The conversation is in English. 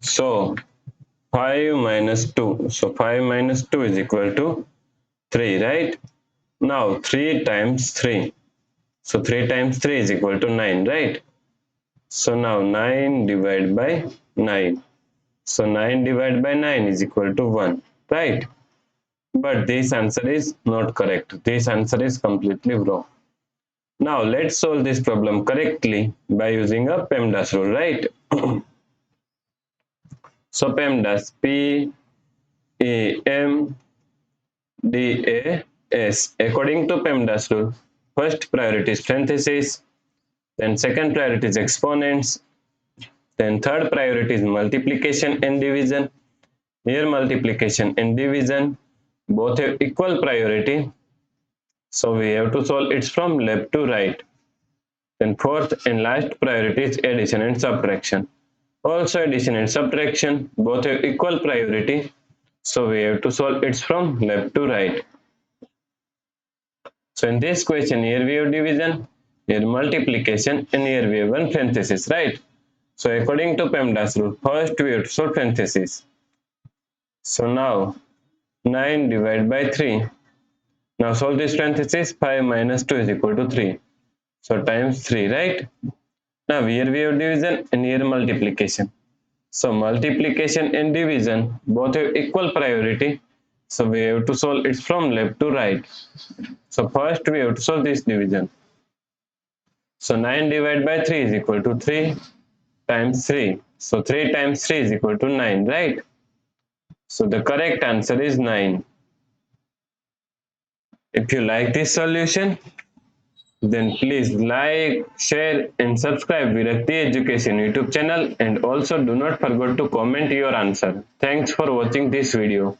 So 5 minus 2. So 5 minus 2 is equal to 3, right? Now 3 times 3. So 3 times 3 is equal to 9, right? So now 9 divided by 9. So 9 divided by 9 is equal to 1, right? But this answer is not correct. This answer is completely wrong. Now let's solve this problem correctly by using a PEMDAS rule, right? So PEMDAS, P-E-M-D-A-S. According to PEMDAS rule, first priority is parentheses, then second priority is exponents, then third priority is multiplication and division. Here multiplication and division both have equal priority, so we have to solve it from left to right. Then fourth and last priority is addition and subtraction. Also addition and subtraction both have equal priority, so we have to solve it from left to right. So in this question, here we have division, here multiplication, and here we have one parenthesis, right? So according to PEMDAS rule, first we have to solve parenthesis. So now 9 divided by 3. Now solve this parenthesis. 5 minus 2 is equal to 3. So times 3, right? Now here we have division and here multiplication. So multiplication and division both have equal priority. So we have to solve it from left to right. So first we have to solve this division. So 9 divided by 3 is equal to 3 times 3. So 3 times 3 is equal to 9, right? So the correct answer is 9. If you like this solution, then please like, share and subscribe Virakti Education YouTube channel, and also do not forget to comment your answer. Thanks for watching this video.